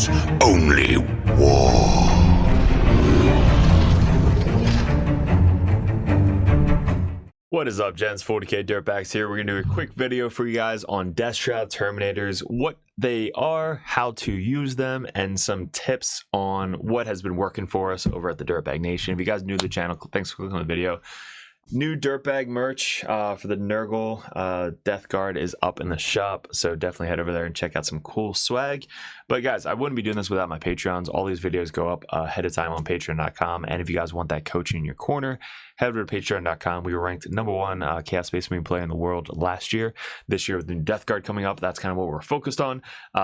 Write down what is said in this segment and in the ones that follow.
is only war. What is up, gents? 40k Dirtbags here. We're going to do a quick video for you guys on Death Shroud Terminators, what they are, how to use them, and some tips on what has been working for us over at the Dirtbag Nation. If you guys are new to the channel, thanks for clicking on the video. New Dirtbag merch for the Nurgle Death Guard is up in the shop, so definitely head over there and check out some cool swag. But guys, I wouldn't be doing this without my Patreons. All these videos go up ahead of time on patreon.com, and if you guys want that coaching in your corner, head over to patreon.com. We were ranked #1 Chaos Space Marine player in the world last year. This year with the new Death Guard coming up, that's kind of what we're focused on.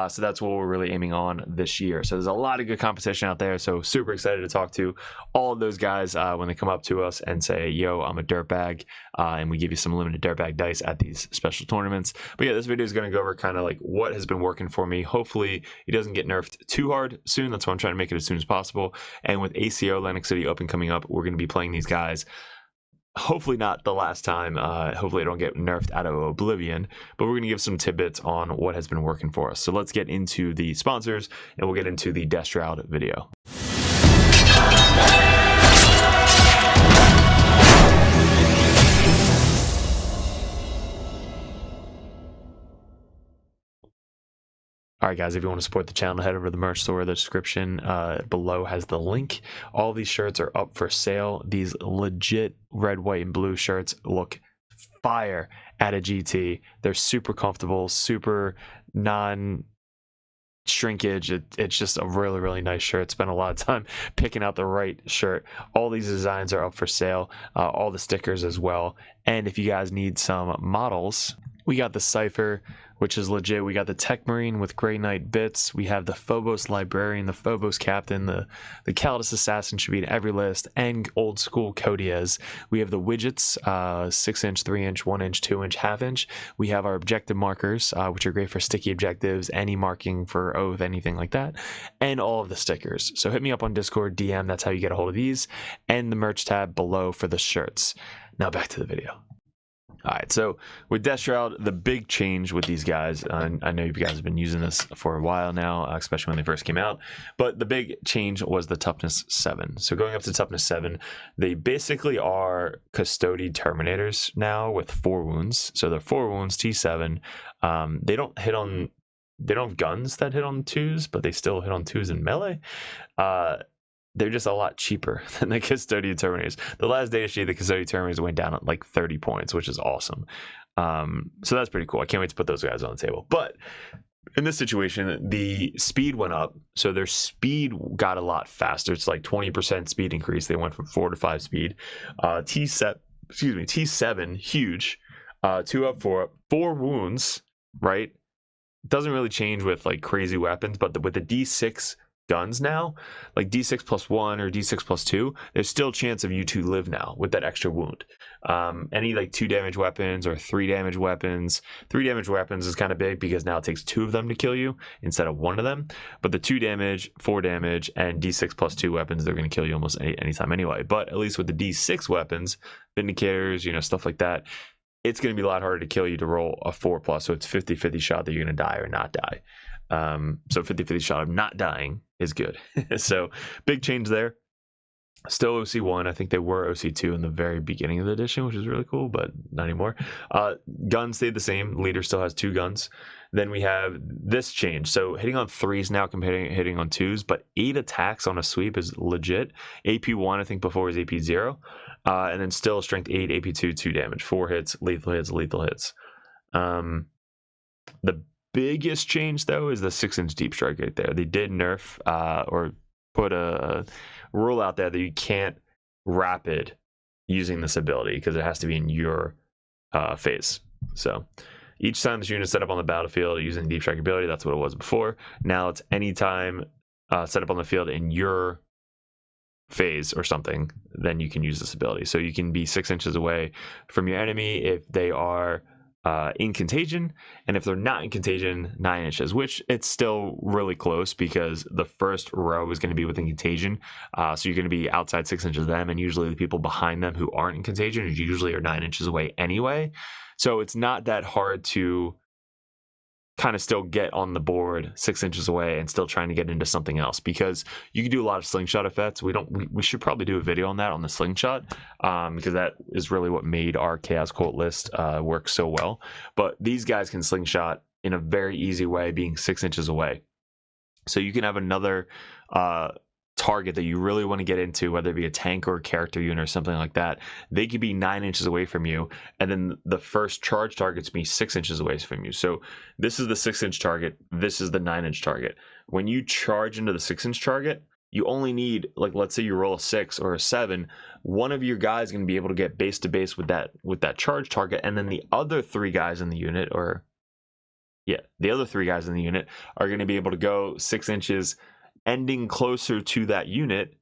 So that's what we're really aiming on this year. So there's a lot of good competition out there, so super excited to talk to all of those guys when they come up to us and say, yo, I'm a Dirtbag, and we give you some limited Dirtbag dice at these special tournaments. But yeah, this video is going to go over kind of like what has been working for me. Hopefully it doesn't get nerfed too hard soon. That's why I'm trying to make it as soon as possible. And with ACO Atlantic City Open coming up, we're going to be playing these guys. Hopefully not the last time. Hopefully I don't get nerfed out of oblivion, but we're going to give some tidbits on what has been working for us. So let's get into the sponsors and we'll get into the Death Shroud video. Alright guys, if you want to support the channel, head over to the merch store. The description below has the link. All these shirts are up for sale. These legit red, white, and blue shirts look fire at a GT. They're super comfortable, super non-shrinkage. It's just a really, really nice shirt. Spent a lot of time picking out the right shirt. All these designs are up for sale. All the stickers as well. And if you guys need some models, we got the Cypher, which is legit. We got the Tech Marine with Grey Knight bits. We have the Phobos Librarian, the Phobos Captain, the Kaldis Assassin should be in every list, and old school Codiez. We have the widgets, 6-inch, 3-inch, 1-inch, 2-inch, half-inch. We have our objective markers, which are great for sticky objectives, any marking for oath, anything like that, and all of the stickers. So hit me up on Discord, DM, that's how you get a hold of these, and the merch tab below for the shirts. Now back to the video. Alright, so with Death Shroud, the big change with these guys, I know you guys have been using this for a while now, especially when they first came out, but the big change was the Toughness 7. So going up to Toughness 7, they basically are Custody Terminators now with 4 wounds. So they're 4 wounds, T7. They don't have guns that hit on 2s, but they still hit on 2s in melee. They're just a lot cheaper than the Custodian Terminators. The last data sheet, the Custodian Terminators went down at like 30 points, which is awesome. So that's pretty cool. I can't wait to put those guys on the table. But in this situation, the speed went up. So their speed got a lot faster. It's like 20% speed increase. They went from 4 to 5 speed. T7, huge. 2 up, 4 up. 4 wounds, right? Doesn't really change with like crazy weapons, but with the D6 guns now, like D6 plus 1 or D6 plus 2, there's still a chance of you to live now with that extra wound. Any like 2 damage weapons or 3 damage weapons, 3 damage weapons is kind of big because now it takes 2 of them to kill you instead of 1 of them, but the 2 damage, 4 damage, and D6 plus 2 weapons, they're going to kill you almost anytime anyway. But at least with the D6 weapons, Vindicators, you know, stuff like that, it's going to be a lot harder to kill you to roll a 4+, so it's 50-50 shot that you're going to die or not die. So 50-50 shot of not dying is good. So big change there. Still OC1. I think they were OC2 in the very beginning of the edition, which is really cool, but not anymore. Guns stayed the same. Leader still has 2 guns. Then we have this change. So hitting on 3s now compared to hitting on 2s, but 8 attacks on a sweep is legit. AP1, I think before was AP0. And then still strength 8, AP2, 2 damage, 4 hits, lethal hits, lethal hits. The biggest change though is the 6-inch deep strike right there. They did nerf or put a rule out there that you can't rapid using this ability because it has to be in your phase. So each time this unit is set up on the battlefield using deep strike ability, that's what it was before. Now it's anytime set up on the field in your phase or something, then you can use this ability. So you can be 6 inches away from your enemy if they are in contagion, and if they're not in contagion, 9 inches, which it's still really close because the first row is going to be within contagion, so you're going to be outside 6 inches of them, and usually the people behind them who aren't in contagion usually are 9 inches away anyway, so it's not that hard to kind of still get on the board 6 inches away and still trying to get into something else, because you can do a lot of slingshot effects. We should probably do a video on that, on the slingshot, because that is really what made our Chaos Cult list work so well. But these guys can slingshot in a very easy way, being 6 inches away. So you can have another target that you really want to get into, whether it be a tank or a character unit or something like that. They could be 9 inches away from you, and then the first charge target's be 6 inches away from you. So this is the 6-inch target, this is the 9-inch target. When you charge into the 6-inch target, you only need, like, let's say you roll a 6 or a 7, one of your guys is going to be able to get base to base with that charge target, and then the other 3 guys in the unit, the other 3 guys in the unit are going to be able to go 6 inches, ending closer to that unit,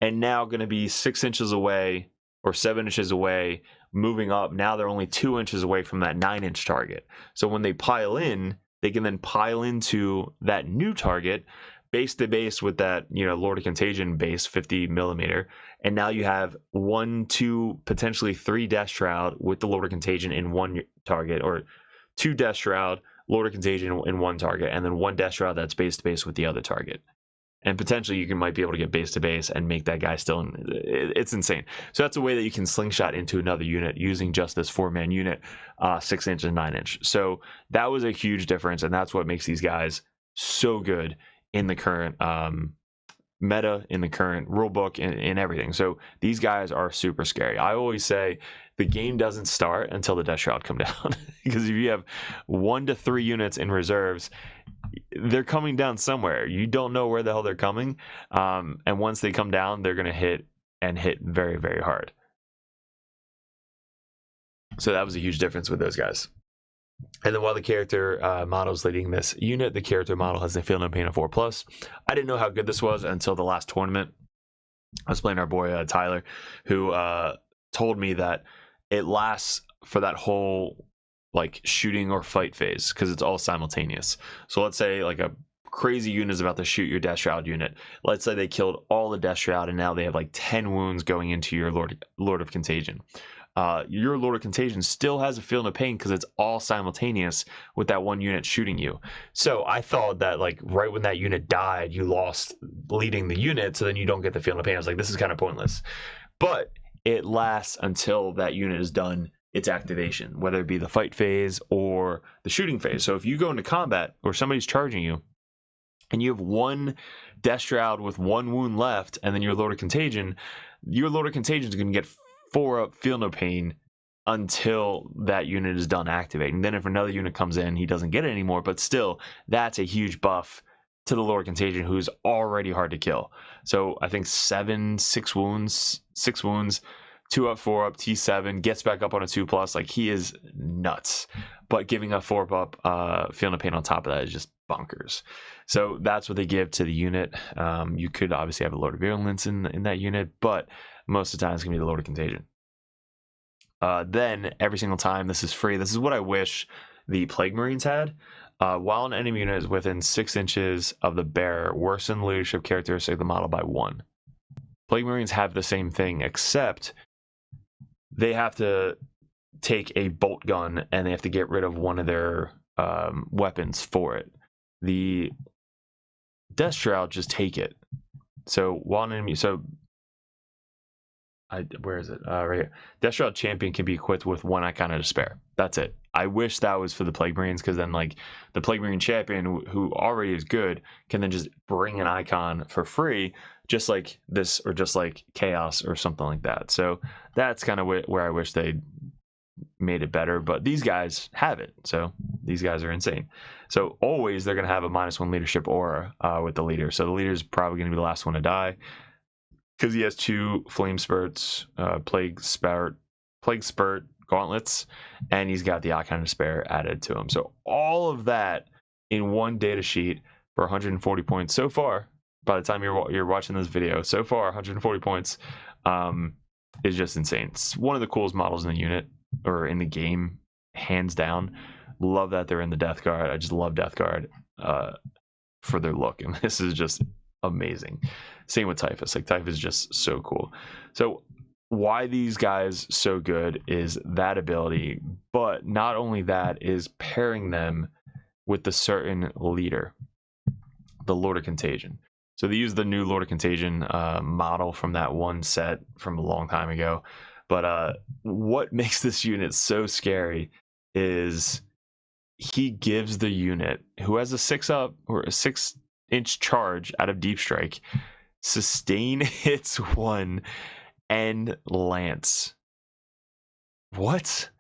and now going to be 6 inches away or 7 inches away, moving up. Now they're only 2 inches away from that 9-inch target. So when they pile in, they can then pile into that new target base to base with that, Lord of Contagion base 50 millimeter. And now you have 1, 2, potentially 3 Death Shroud with the Lord of Contagion in one target, or 2 Death Shroud, Lord of Contagion in one target, and then 1 Death Shroud that's base to base with the other target. And potentially you might be able to get base to base and make that guy still. It's insane. So that's a way that you can slingshot into another unit using just this 4-man unit, 6 inch and 9 inch. So that was a huge difference, and that's what makes these guys so good in the current meta, in the current rulebook, in everything. So these guys are super scary. I always say the game doesn't start until the Death Shroud come down, because if you have 1 to 3 units in reserves, they're coming down somewhere. You don't know where the hell they're coming, and once they come down, they're going to hit very, very hard. So that was a huge difference with those guys. And then while the character model is leading this unit, the character model has a Feel No Pain of 4+. I didn't know how good this was until the last tournament. I was playing our boy Tyler, who told me that it lasts for that whole like shooting or fight phase, because it's all simultaneous. So let's say like a crazy unit is about to shoot your Death Shroud unit. Let's say they killed all the Death Shroud, and now they have like 10 wounds going into your Lord of Contagion. Your Lord of Contagion still has a Feel No Pain because it's all simultaneous with that one unit shooting you. So I thought that like right when that unit died, you lost leading the unit, so then you don't get the Feel No Pain. I was like, this is kind of pointless. But it lasts until that unit is done its activation, whether it be the fight phase or the shooting phase. So if you go into combat or somebody's charging you and you have 1 Death Shroud with 1 wound left, and then your Lord of Contagion, your Lord of Contagion is going to get 4 up Feel No Pain until that unit is done activating. Then if another unit comes in, he doesn't get it anymore, but still, that's a huge buff to the Lord of Contagion, who's already hard to kill. So I think 6 wounds, 2 up, 4 up, T7, gets back up on a 2+. Like, he is nuts. But giving a 4 up Feel No Pain on top of that is just bonkers. So that's what they give to the unit. You could obviously have a Lord of Virulence in that unit, but most of the time it's going to be the Lord of Contagion. Then, every single time, this is free. This is what I wish the Plague Marines had. While an enemy unit is within 6 inches of the bearer, worsen the leadership characteristic of the model by 1. Plague Marines have the same thing, except they have to take a bolt gun and they have to get rid of one of their weapons for it. The Death Shroud just take it. So while an enemy, where is it? Right here. Death Shroud Champion can be equipped with 1 Icon of Despair. That's it. I wish that was for the Plague Marines, because then like the Plague Marine Champion, who already is good, can then just bring an icon for free, just like this, or just like Chaos or something like that. So that's kind of where I wish they made it better, but these guys have it. So these guys are insane. So always they're going to have a -1 leadership aura with the leader. So the leader is probably going to be the last one to die, because he has 2 flame spurts, plague spurt gauntlets, and he's got the Icon of Despair added to him. So all of that in one data sheet for 140 points so far. By the time you're watching this video, so far 140 points is just insane. It's one of the coolest models in the unit, or in the game, hands down. Love that they're in the Death Guard. I just love Death Guard for their look, and this is just amazing. Same with Typhus. Like, Typhus is just so cool. So why these guys so good is that ability, but not only that, is pairing them with the certain leader, the Lord of Contagion. So they use the new Lord of Contagion model from that one set from a long time ago. But what makes this unit so scary is he gives the unit who has a 6-up or a 6-inch charge out of Deep Strike, sustain hits 1, and lance. What?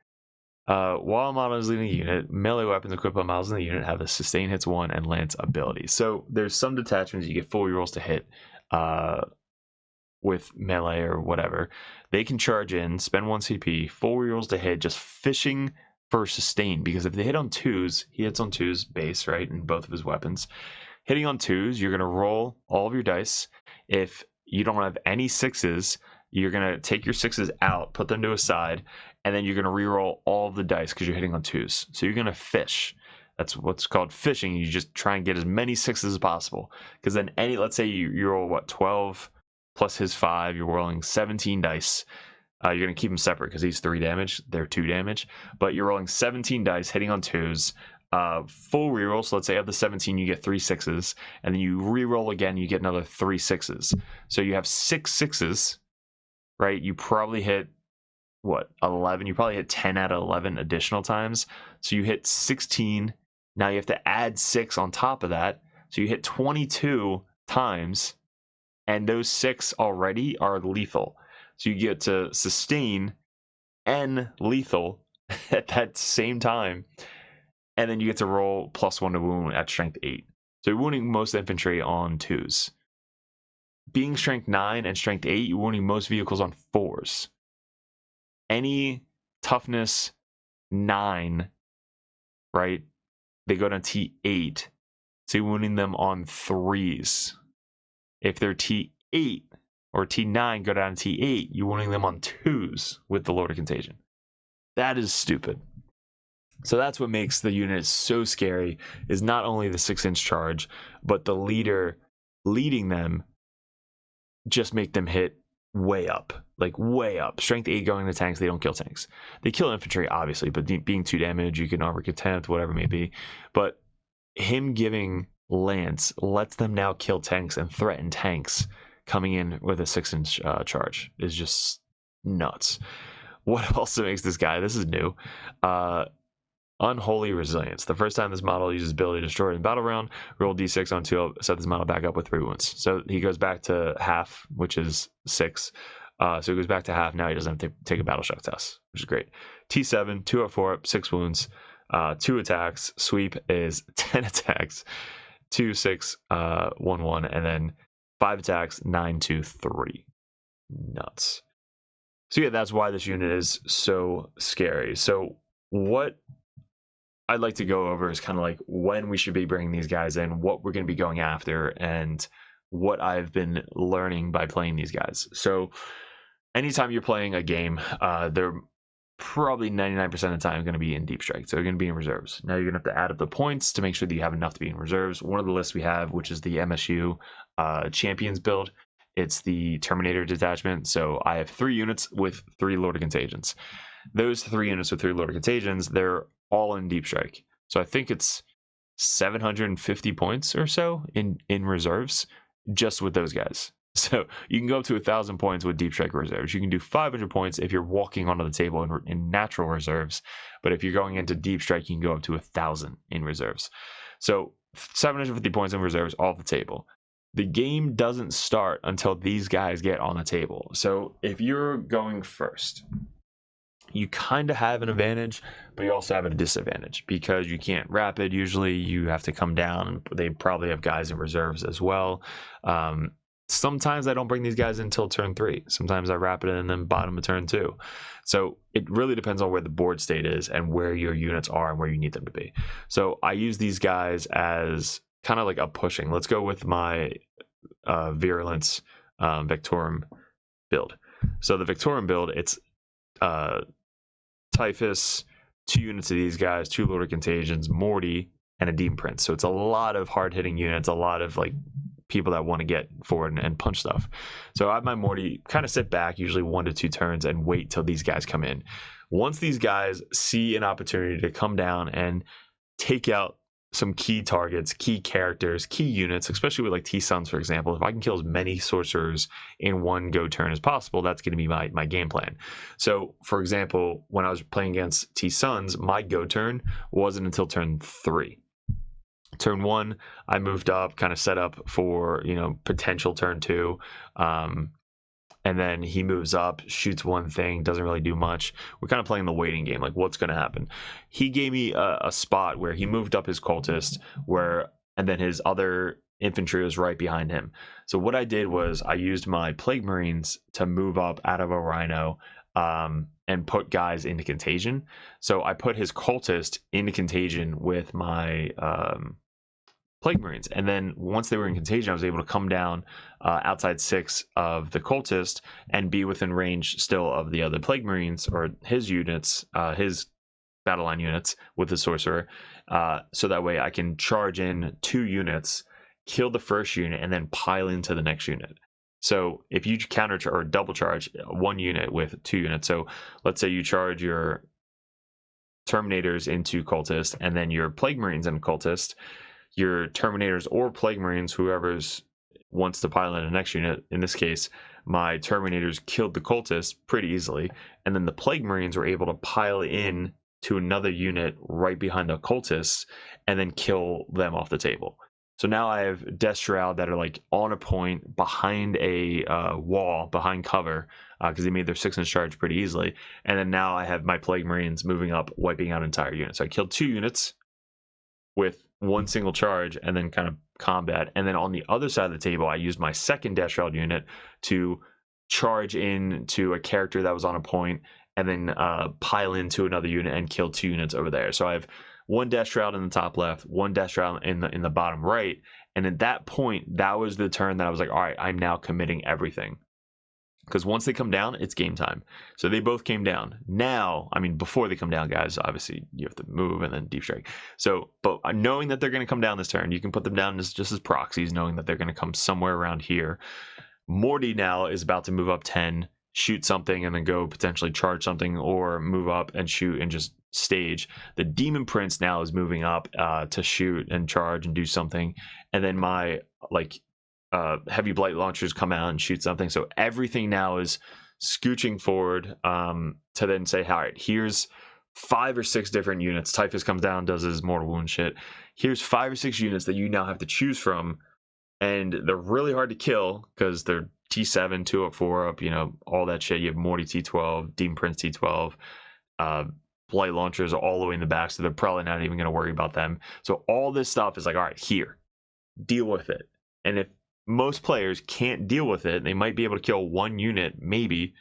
While a model is leading a unit, melee weapons equipped by models in the unit have a sustain hits 1 and lance ability. So there's some detachments you get full rerolls to hit with melee or whatever. They can charge in, spend 1 CP, full rerolls to hit, just fishing for sustain. Because if they hit on 2s, he hits on 2s base, right, in both of his weapons. Hitting on 2s, you're going to roll all of your dice. If you don't have any 6s, you're going to take your 6s out, put them to a side, and then you're going to reroll all of the dice because you're hitting on 2s. So you're going to fish. That's what's called fishing. You just try and get as many 6s as possible. Because then let's say you roll, 12 plus his 5, you're rolling 17 dice. You're going to keep them separate because he's 3 damage, they're 2 damage. But you're rolling 17 dice, hitting on 2s. Full reroll, so let's say of the 17 you get 3 6s, and then you reroll again, you get another 3 6s. So you have 6 6s, right? You probably hit 11, you probably hit 10 out of 11 additional times. So you hit 16. Now you have to add 6 on top of that, so you hit 22 times, and those 6 already are lethal. So you get to sustain and lethal at that same time, and then you get to roll +1 to wound at strength 8. So you're wounding most infantry on 2s. Being strength 9 and strength 8, you're wounding most vehicles on 4s. Any toughness 9, right, they go to T8, so you're wounding them on 3s. If they're T8 or T9 go down to T8, you're wounding them on 2s with the Lord of Contagion. That is stupid. So that's what makes the unit so scary, is not only the 6-inch charge, but the leader leading them just make them hit way up, like way up. Strength 8 going to tanks, they don't kill tanks. They kill infantry, obviously, but being 2 damage, you can armor contempt, whatever it may be. But him giving lance lets them now kill tanks and threaten tanks coming in with a 6-inch charge is just nuts. What also makes this guy, this is new, Unholy Resilience. The first time this model uses ability to destroy in battle round, roll d6 on 2, set this model back up with 3 wounds. So he goes back to half, which is 6. So he goes back to half. Now he doesn't have to take a battle shock test, which is great. T7, 2 up, 4 up, 6 wounds, 2 attacks. Sweep is 10 attacks, 2, 6, 1, 1, and then 5 attacks, 9, 2, 3. Nuts. So yeah, that's why this unit is so scary. So what I'd like to go over is kind of like when we should be bringing these guys in, what we're going to be going after, and what I've been learning by playing these guys. So anytime you're playing a game, they're probably 99% of the time going to be in Deep Strike. So you're going to be in reserves. Now you're going to have to add up the points to make sure that you have enough to be in reserves. One of the lists we have, which is the MSU Champions build, it's the Terminator detachment. So I have 3 units with 3 Lord of Contagions. Those 3 units with 3 Lord of Contagions, they're all in Deep Strike. So I think it's 750 points or so in reserves just with those guys. So you can go up to 1,000 points with Deep Strike reserves. You can do 500 points if you're walking onto the table in natural reserves. But if you're going into Deep Strike, you can go up to 1,000 in reserves. So 750 points in reserves off the table. The game doesn't start until these guys get on the table. So if you're going first, you kind of have an advantage, but you also have a disadvantage because you can't rapid. Usually you have to come down. They probably have guys in reserves as well. Sometimes I don't bring these guys in until turn 3. Sometimes I rapid and then bottom of turn 2. So it really depends on where the board state is and where your units are and where you need them to be. So I use these guys as kind of like a pushing. Let's go with my Virulence Victorum build. So the Victorum build, it's Typhus, 2 units of these guys, 2 Lord of Contagions, Morty, and a Demon Prince. So it's a lot of hard-hitting units, a lot of like people that want to get forward and punch stuff. So I have my Morty kind of sit back, usually 1 to 2 turns, and wait till these guys come in. Once these guys see an opportunity to come down and take out some key targets, key characters, key units, especially with like T-Suns, for example. If I can kill as many sorcerers in one go turn as possible, that's going to be my game plan. So, for example, when I was playing against T-Suns, my go turn wasn't until turn 3. Turn 1, I moved up, kind of set up for, you know, potential turn 2. And then he moves up, shoots one thing, doesn't really do much. We're kind of playing the waiting game, like what's going to happen. He gave me a spot where he moved up his cultist, and then his other infantry was right behind him. So what I did was I used my Plague Marines to move up out of a Rhino and put guys into contagion. So I put his cultist into contagion with my Plague Marines, and then once they were in contagion, I was able to come down outside 6 of the cultist and be within range still of the other Plague Marines or his units, his battle line units with the sorcerer, so that way I can charge in 2 units, kill the first unit, and then pile into the next unit. So if you counter or double charge 1 unit with 2 units, so let's say you charge your Terminators into cultist and then your Plague Marines into cultist, your Terminators or Plague Marines, whoever's wants to pile in the next unit. In this case, my Terminators killed the cultists pretty easily, and then the Plague Marines were able to pile in to another unit right behind the cultists and then kill them off the table. So now I have Death Shroud that are like on a point behind a wall, behind cover, because they made their 6-inch charge pretty easily. And then now I have my Plague Marines moving up, wiping out entire units. So I killed 2 units with 1 single charge and then kind of combat. And then on the other side of the table, I used my second Death Shroud unit to charge into a character that was on a point and then pile into another unit and kill 2 units over there. So I have 1 Death Shroud in the top left, 1 Death Shroud in the bottom right. And at that point, that was the turn that I was like, all right, I'm now committing everything. Because once they come down, it's game time. So they both came down. Now, I mean, before they come down, guys, obviously you have to move and then deep strike. So, but knowing that they're going to come down this turn, you can put them down just as proxies, knowing that they're going to come somewhere around here. Morty now is about to move up 10, shoot something, and then go potentially charge something, or move up and shoot and just stage. The Demon Prince now is moving up to shoot and charge and do something. And then my, heavy blight launchers come out and shoot something. So everything now is scooching forward to then say, all right, here's 5 or 6 different units. Typhus comes down, does his mortal wound shit. Here's 5 or 6 units that you now have to choose from, and they're really hard to kill because they're T7, 2 up, 4 up, you know, all that shit. You have Morty T12, Demon Prince T12, blight launchers are all the way in the back, so they're probably not even going to worry about them. So all this stuff is like, all right, here, deal with it. And if most players can't deal with it, they might be able to kill 1 unit, maybe.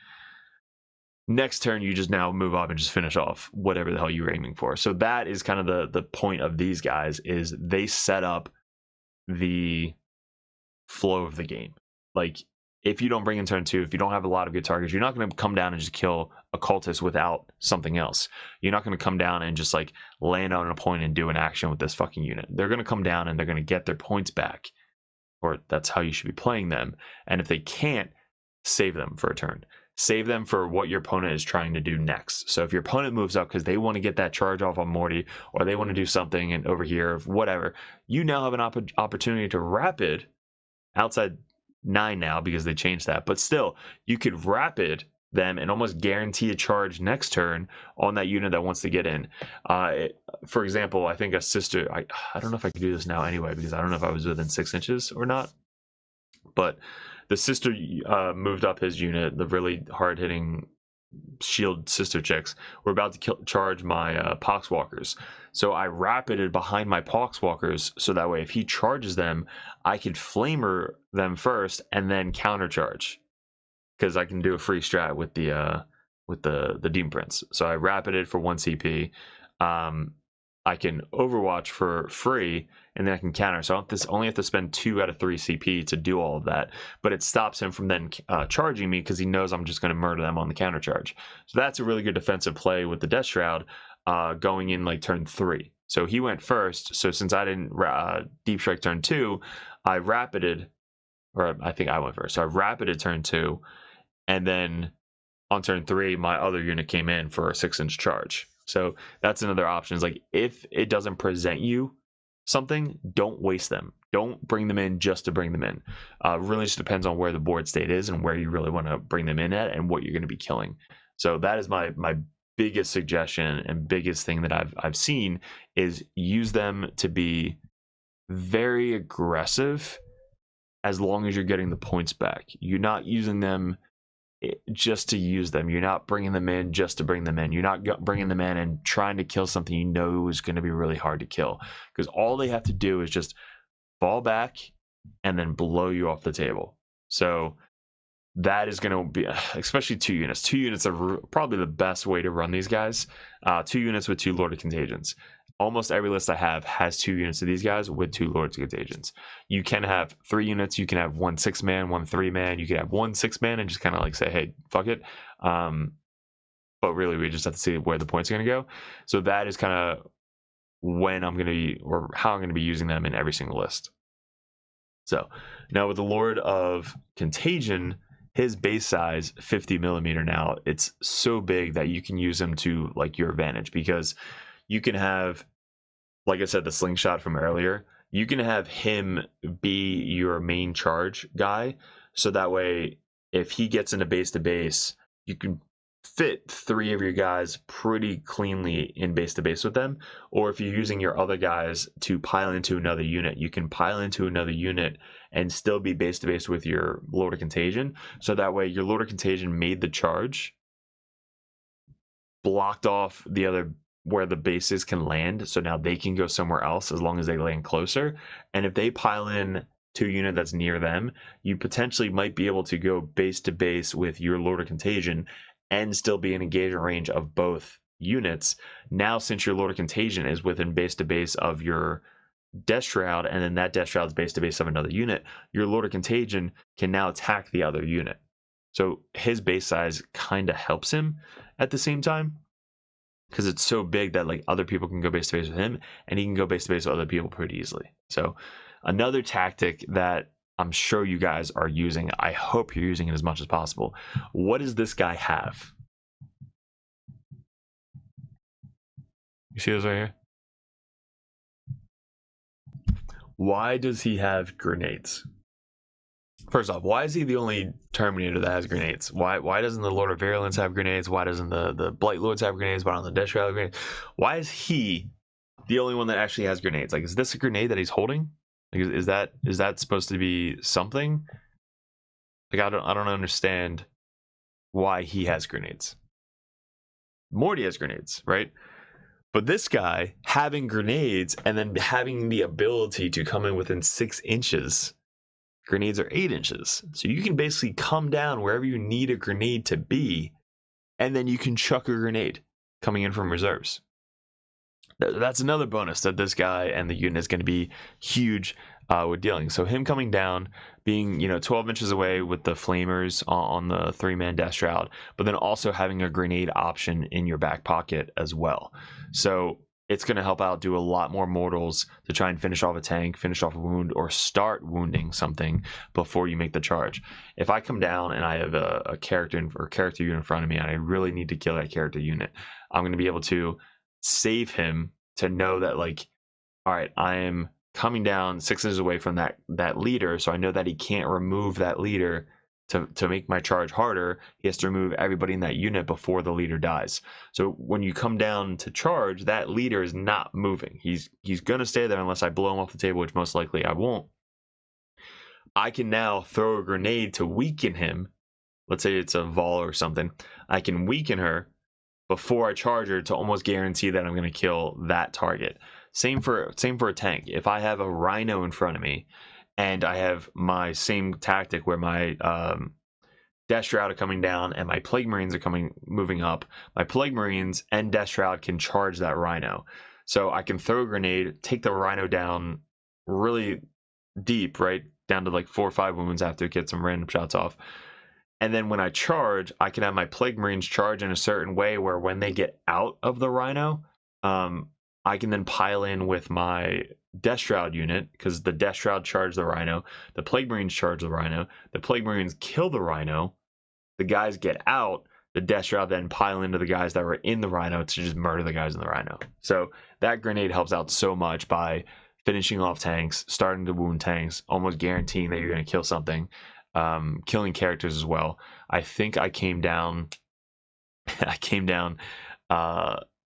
Next turn, you just now move up and just finish off whatever the hell you were aiming for. So that is kind of the point of these guys, is they set up the flow of the game. Like, if you don't bring in turn 2, if you don't have a lot of good targets, you're not going to come down and just kill a cultist without something else. You're not going to come down and just like land on a point and do an action with this fucking unit. They're going to come down and they're going to get their points back. Or that's how you should be playing them. And if they can't, save them for a turn. Save them for what your opponent is trying to do next. So if your opponent moves up because they want to get that charge off on Morty, or they want to do something and over here, whatever, you now have an opportunity to rapid outside 9 now because they changed that. But still, you could rapid them and almost guarantee a charge next turn on that unit that wants to get in. For example, I think a sister, I don't know if I can do this now anyway, because I don't know if I was within 6 inches or not, but the sister moved up his unit, the really hard-hitting shield sister chicks were about to charge my Poxwalkers. So I rapided behind my Poxwalkers, so that way if he charges them, I could flamer them first and then countercharge, because I can do a free strat with the Demon Prince. So I rapided for 1 CP. I can Overwatch for free, and then I can counter. So I only have to spend 2 out of 3 CP to do all of that. But it stops him from then charging me, because he knows I'm just going to murder them on the counter charge. So that's a really good defensive play with the Death Shroud going in like turn 3. So he went first. So since I didn't Deep Strike turn 2, I rapided, or I think I went first. So I rapided turn 2, and then on turn 3, my other unit came in for a 6-inch charge. So that's another option. Is like, if it doesn't present you something, don't waste them. Don't bring them in just to bring them in. Really just depends on where the board state is and where you really want to bring them in at and what you're going to be killing. So that is my biggest suggestion and biggest thing that I've seen is use them to be very aggressive as long as you're getting the points back. You're not using them just to use them. You're not bringing them in just to bring them in. You're not bringing them in and trying to kill something you know is going to be really hard to kill, because all they have to do is just fall back and then blow you off the table. So that is going to be, especially 2 units. 2 units are probably the best way to run these guys. 2 units with 2 Lord of Contagions. Almost every list I have has 2 units of these guys with 2 Lords of Contagions. You can have 3 units. You can have 1 6-man, 1 3-man. You can have 1 6-man and just kind of like say, hey, fuck it. But really, we just have to see where the points are going to go. So that is kind of when I'm going to be, or how I'm going to be using them in every single list. So now with the Lord of Contagion, his base size 50 millimeter now, it's so big that you can use him to like your advantage, because you can have, like I said, the slingshot from earlier, you can have him be your main charge guy. So that way, if he gets into base to base, you can fit 3 of your guys pretty cleanly in base to base with them. Or if you're using your other guys to pile into another unit, you can pile into another unit and still be base to base with your Lord of Contagion. So that way your Lord of Contagion made the charge, blocked off the other where the bases can land, so now they can go somewhere else as long as they land closer. And if they pile in to a unit that's near them, you potentially might be able to go base to base with your Lord of Contagion and still be in engagement range of both units. Now, since your Lord of Contagion is within base to base of your Death Shroud, and then that Death Shroud is base to base of another unit, your Lord of Contagion can now attack the other unit. So his base size kind of helps him at the same time, because it's so big that like other people can go base to base with him, and he can go base to base with other people pretty easily. So another tactic that I'm sure you guys are using, I hope you're using it as much as possible. What does this guy have? You see this right here? Why does he have grenades? First off, why is he the only Terminator that has grenades? Why doesn't the Lord of Virulence have grenades? Why doesn't the Blight Lords have grenades? Why don't the Death Shroud have grenades? Why is he the only one that actually has grenades? Like, is this a grenade that he's holding? Like, is that supposed to be something? Like, I don't understand why he has grenades. Morty has grenades, right? But this guy having grenades and then having the ability to come in within 6 inches. Grenades are 8 inches. So you can basically come down wherever you need a grenade to be, and then you can chuck a grenade coming in from reserves. That's another bonus that this guy and the unit is going to be huge with dealing. So him coming down, being 12 inches away with the flamers on the 3-man Death Shroud, but then also having a grenade option in your back pocket as well. So it's going to help out do a lot more mortals to try and finish off a tank, finish off a wound, or start wounding something before you make the charge. If I come down and I have a character unit in front of me and I really need to kill that character unit, I'm going to be able to save him to know that, like, all right, I am coming down 6 inches away from that leader, so I know that he can't remove that leader to make my charge harder. He has to remove everybody in that unit before the leader dies. So when you come down to charge, that leader is not moving. He's gonna stay there unless I blow him off the table, which most likely I won't. I can now throw a grenade to weaken him. Let's say it's a Vol or something. I can weaken her before I charge her to almost guarantee that I'm going to kill that target. Same for a tank. If I have a Rhino in front of me and I have my same tactic where my Death Shroud are coming down and my Plague Marines are moving up, my Plague Marines and Death Shroud can charge that Rhino. So I can throw a grenade, take the Rhino down really deep, right down to like 4 or 5 wounds after it gets some random shots off. And then when I charge, I can have my Plague Marines charge in a certain way where when they get out of the Rhino, I can then pile in with my Death Shroud unit, because the Death Shroud charge the Rhino, the Plague Marines charge the Rhino, the Plague Marines kill the Rhino, the guys get out, the Death Shroud then pile into the guys that were in the Rhino to just murder the guys in the Rhino. So that grenade helps out so much by finishing off tanks, starting to wound tanks, almost guaranteeing that you're going to kill something, killing characters as well. I think I came down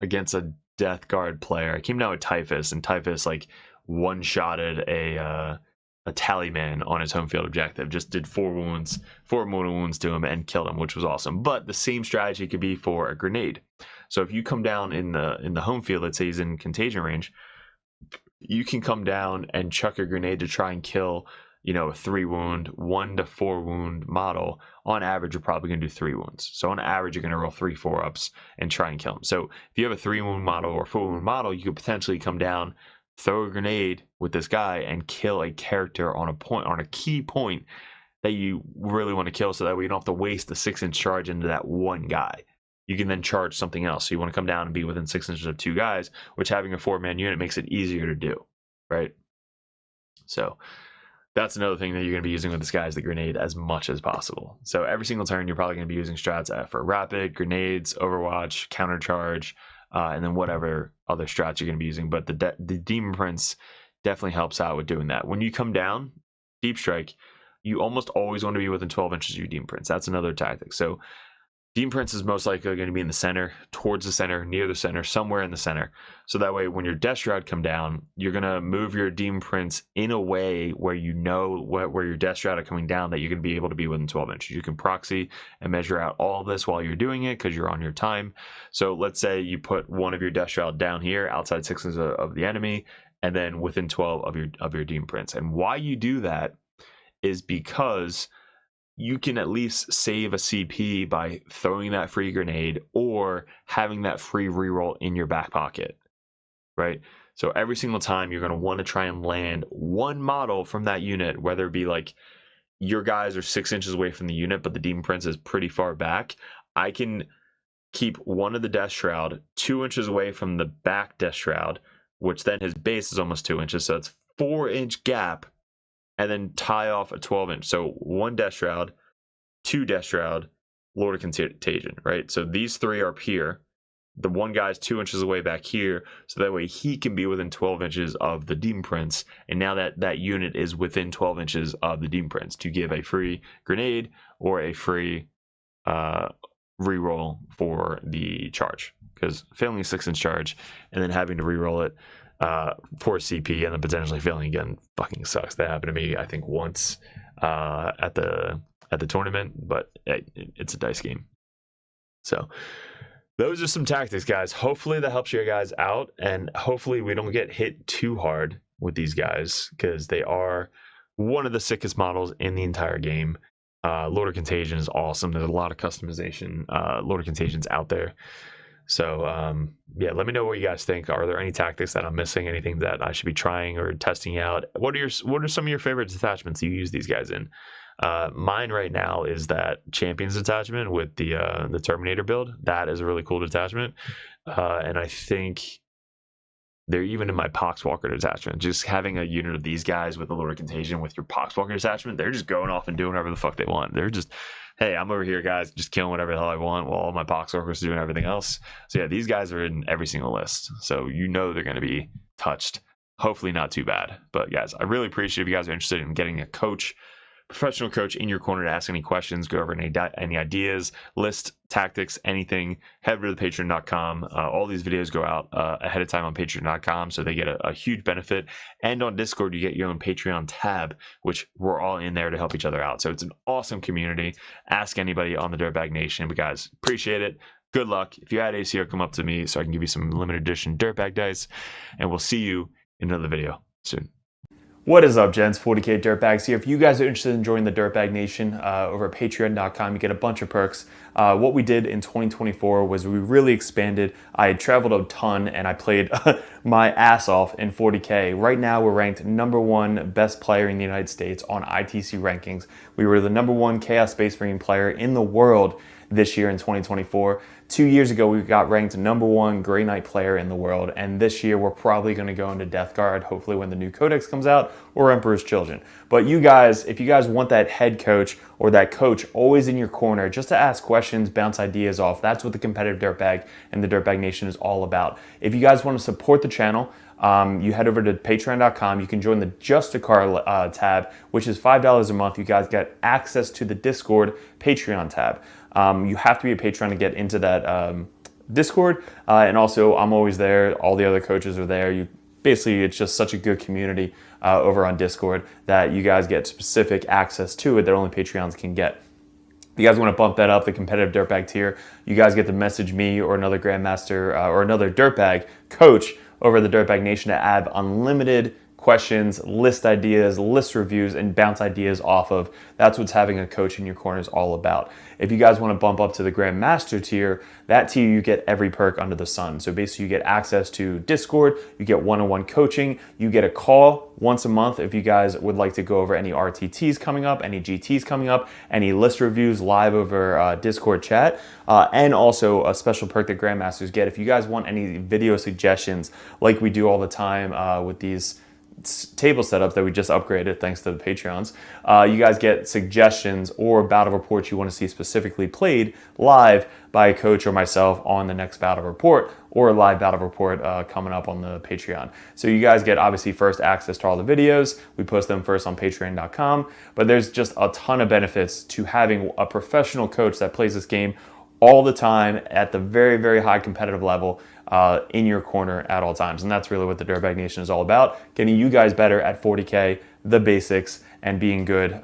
against a Death Guard player. I came down with Typhus, and Typhus like one-shotted a Tallyman on his home field objective. Just did 4 mortal wounds to him and killed him, which was awesome. But the same strategy could be for a grenade. So if you come down in the home field, let's say he's in contagion range, you can come down and chuck a grenade to try and kill, a 3-wound, 1 to 4 wound model. On average, you're probably going to do 3 wounds. So on average, you're going to roll 3 4-ups and try and kill him. So if you have a 3-wound model or 4-wound model, you could potentially come down, throw a grenade with this guy, and kill a character on a key point that you really want to kill, so that way you don't have to waste the 6-inch charge into that one guy. You can then charge something else. So you want to come down and be within 6 inches of 2 guys, which having a 4-man unit makes it easier to do, right? So that's another thing that you're going to be using with this guy, is the grenade as much as possible. So every single turn, you're probably going to be using strats for rapid, grenades, overwatch, countercharge, and then whatever other strats you're going to be using. But the Demon Prince definitely helps out with doing that. When you come down, Deep Strike, you almost always want to be within 12 inches of your Demon Prince. That's another tactic. So Demon Prince is most likely going to be in the center, towards the center, near the center, somewhere in the center. So that way, when your Death Shroud come down, you're going to move your Demon Prince in a way where you know where your Death Shroud are coming down, that you're going to be able to be within 12 inches. You can proxy and measure out all of this while you're doing it, because you're on your time. So let's say you put one of your Death Shroud down here, outside 6 inches of the enemy, and then within 12 of your Demon Prince. And why you do that is because you can at least save a CP by throwing that free grenade or having that free reroll in your back pocket, right? So every single time you're going to want to try and land one model from that unit, whether it be like your guys are 6 inches away from the unit, but the Demon Prince is pretty far back. I can keep one of the Death Shroud 2 inches away from the back Death Shroud, which then his base is almost 2 inches. So it's 4-inch gap, and then tie off a 12-inch. So 1 Death Shroud, 2 Death Shroud, Lord of Contagion, right? So these 3 are up here. The one guy's 2 inches away back here, so that way he can be within 12 inches of the Demon Prince. And now that unit is within 12 inches of the Demon Prince to give a free grenade or a free reroll for the charge. Because failing a 6-inch charge and then having to reroll it for CP and then potentially failing again fucking sucks. That happened to me, I think, once at the tournament, but it's a dice game. So those are some tactics, guys. Hopefully that helps you guys out, and hopefully we don't get hit too hard with these guys, because they are one of the sickest models in the entire game. Lord of Contagion is awesome. There's a lot of customization Lord of Contagions out there. So yeah, let me know what you guys think. Are there any tactics that I'm missing? Anything that I should be trying or testing out? What are some of your favorite detachments you use these guys in? Mine right now is that Champions detachment with the Terminator build. That is a really cool detachment, and I think they're even in my Poxwalker detachment. Just having a unit of these guys with the Lord of Contagion with your Poxwalker detachment, they're just going off and doing whatever the fuck they want. They're just, hey, I'm over here, guys, just killing whatever the hell I want while all my Poxwalkers are doing everything else. So yeah, these guys are in every single list. So you know they're going to be touched. Hopefully not too bad. But guys, I really appreciate if you guys are interested in getting a coach, professional coach in your corner to ask any questions, go over any ideas, list, tactics, anything. Head over to the patreon.com. All these videos go out ahead of time on patreon.com, so they get a huge benefit. And on Discord, you get your own Patreon tab, which we're all in there to help each other out. So it's an awesome community. Ask anybody on the Dirtbag Nation. But guys, appreciate it. Good luck. If you had ACO, come up to me so I can give you some limited edition Dirtbag dice. And we'll see you in another video soon. What is up, gents? 40k Dirtbags here. If you guys are interested in joining the Dirtbag Nation over at patreon.com, you get a bunch of perks. What we did in 2024 was we really expanded. I had traveled a ton and I played my ass off in 40k. Right now we're ranked #1 best player in the United States on ITC rankings. We were the #1 Chaos Space Marine player in the world this year in 2024. 2 years ago, we got ranked #1 Grey Knight player in the world, and this year we're probably going to go into Death Guard, hopefully when the new Codex comes out, or Emperor's Children. But you guys, if you guys want that head coach or that coach always in your corner, just to ask questions, bounce ideas off, that's what the competitive Dirtbag and the Dirtbag Nation is all about. If you guys want to support the channel, you head over to patreon.com. You can join the Just a Car tab, which is $5 a month. You guys get access to the Discord Patreon tab. You have to be a patron to get into that Discord, and also I'm always there. All the other coaches are there. Basically, it's just such a good community over on Discord that you guys get specific access to it that only Patreons can get. If you guys want to bump that up, the competitive Dirtbag tier, you guys get to message me or another Grandmaster or another Dirtbag coach over the Dirtbag Nation to add unlimited questions, list ideas, list reviews, and bounce ideas off of. That's what having a coach in your corner is all about. If you guys want to bump up to the Grandmaster tier, that tier you get every perk under the sun. So basically you get access to Discord, you get one-on-one coaching, you get a call once a month if you guys would like to go over any RTTs coming up, any GTs coming up, any list reviews live over Discord chat, and also a special perk that Grandmasters get. If you guys want any video suggestions like we do all the time with these table setups that we just upgraded thanks to the Patreons, you guys get suggestions or battle reports you want to see specifically played live by a coach or myself on the next battle report, or a live battle report coming up on the Patreon. So you guys get obviously first access to all the videos. We post them first on patreon.com, but there's just a ton of benefits to having a professional coach that plays this game all the time at the very, very high competitive level in your corner at all times. And that's really what the Dirtbag Nation is all about, getting you guys better at 40K, the basics, and being good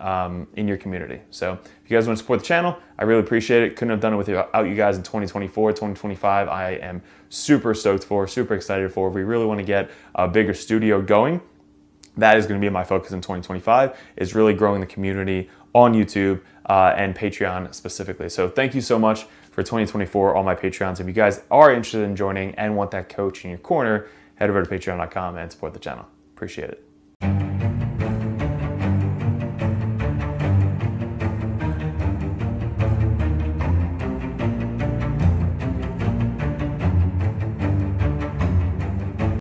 in your community. So if you guys want to support the channel, I really appreciate it. Couldn't have done it without you guys in 2024, 2025. I am super stoked for, super excited for. If we really want to get a bigger studio going, that is going to be my focus in 2025, is really growing the community on YouTube and Patreon specifically. So thank you so much for 2024, all my Patreons. If you guys are interested in joining and want that coach in your corner, head over to patreon.com and support the channel. Appreciate it.